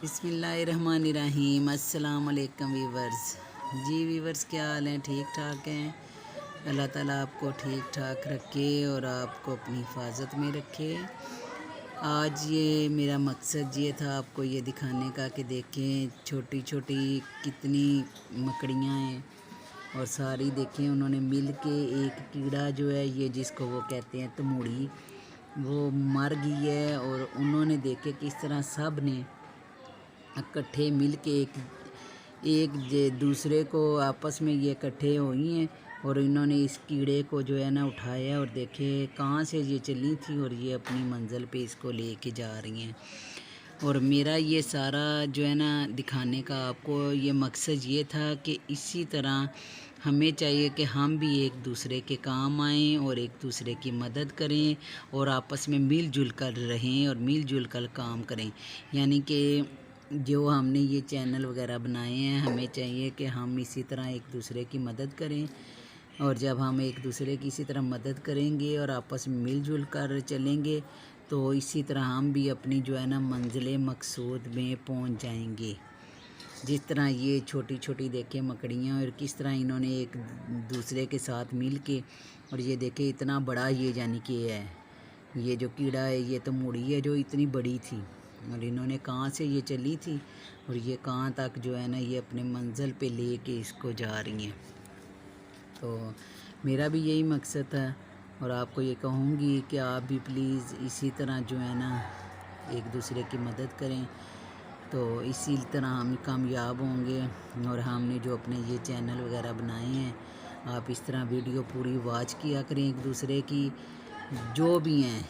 बिस्मिल्लाहिर्रहमानिर्रहीम। अस्सलाम वालेकुम वीवर्स। जी वीवर्स, क्या हाल हैं? ठीक ठाक हैं? अल्लाह ताला आपको ठीक ठाक रखे और आपको अपनी हिफाजत में रखे। आज ये मेरा मकसद ये था आपको ये दिखाने का कि देखें छोटी छोटी कितनी मकड़ियाँ हैं और सारी देखें उन्होंने मिल के एक कीड़ा जो है ये जिसको वो कहते हैं तमूड़ी, वो मर गई है। और उन्होंने देखे किस तरह सब ने इकट्ठे मिल के एक दूसरे को आपस में ये इकट्ठे हुई हैं और इन्होंने इस कीड़े को जो है ना उठाया और देखे कहाँ से ये चली थी और ये अपनी मंजिल पे इसको लेके जा रही हैं। और मेरा ये सारा जो है ना दिखाने का आपको ये मकसद ये था कि इसी तरह हमें चाहिए कि हम भी एक दूसरे के काम आएँ और एक दूसरे की मदद करें और आपस में मिल जुल कर रहें और मिल जुल कर काम करें। यानी कि जो हमने ये चैनल वगैरह बनाए हैं, हमें चाहिए कि हम इसी तरह एक दूसरे की मदद करें। और जब हम एक दूसरे की इसी तरह मदद करेंगे और आपस में मिलजुल कर चलेंगे तो इसी तरह हम भी अपनी जो है ना मंजिल मकसूद में पहुंच जाएंगे। जिस तरह ये छोटी छोटी देखें मकड़ियाँ और किस तरह इन्होंने एक दूसरे के साथ मिल के और ये देखें इतना बड़ा ये यानी कि है ये जो कीड़ा है ये तो मुड़ी है जो इतनी बड़ी थी और इन्होंने कहाँ से ये चली थी और ये कहाँ तक जो है ना ये अपने मंजिल पे ले के इसको जा रही हैं। तो मेरा भी यही मकसद था और आपको ये कहूँगी कि आप भी प्लीज़ इसी तरह जो है ना एक दूसरे की मदद करें तो इसी तरह हम कामयाब होंगे। और हमने जो अपने ये चैनल वगैरह बनाए हैं आप इस तरह वीडियो पूरी वॉच किया करें एक दूसरे की, जो भी हैं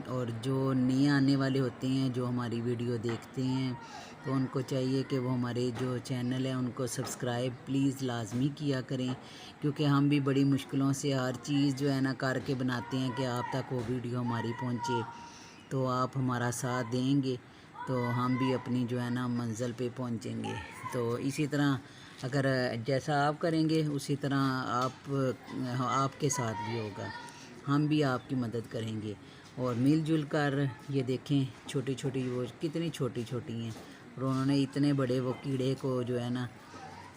और जो नए आने वाले होते हैं जो हमारी वीडियो देखते हैं तो उनको चाहिए कि वो हमारे जो चैनल है उनको सब्सक्राइब प्लीज़ लाजमी किया करें, क्योंकि हम भी बड़ी मुश्किलों से हर चीज़ जो है ना करके बनाते हैं कि आप तक वो वीडियो हमारी पहुंचे। तो आप हमारा साथ देंगे तो हम भी अपनी जो है ना मंजिल पे पहुंचेंगे। तो इसी तरह अगर जैसा आप करेंगे उसी तरह आपके साथ भी होगा, हम भी आपकी मदद करेंगे और मिलजुल कर। ये देखें छोटी छोटी वो कितनी छोटी छोटी हैं और उन्होंने इतने बड़े वो कीड़े को जो है ना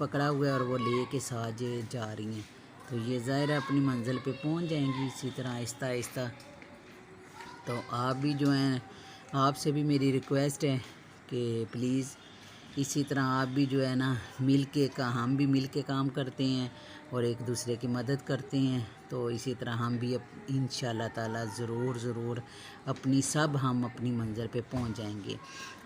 पकड़ा हुआ है और वो ले के साथ जा रही हैं। तो ये ज़ाहिर है अपनी मंजिल पे पहुंच जाएंगी इसी तरह आहिस्ता आहिस्ता। तो आप भी जो हैं, आपसे भी मेरी रिक्वेस्ट है कि प्लीज़ इसी तरह आप भी जो है ना हम भी मिल के काम करते हैं और एक दूसरे की मदद करते हैं। तो इसी तरह हम भी इंशाअल्लाह ताला ज़रूर हम अपनी मंज़िल पे पहुंच जाएंगे।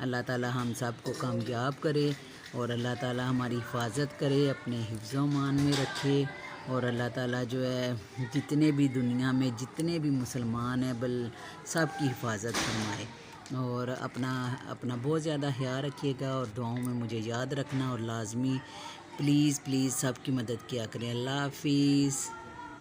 अल्लाह ताला हम सब को कामयाब करे और अल्लाह ताला हमारी हिफाजत करे, अपने हिफ्ज़-ओ-मान में रखे। और अल्लाह ताला जो है जितने भी दुनिया में जितने भी मुसलमान हैं सब की हिफाजत फरमाए। और अपना बहुत ज़्यादा ख्याल रखिएगा और दुआओं में मुझे याद रखना और लाजमी प्लीज़ सबकी मदद किया करें। अल्लाह हाफिज़।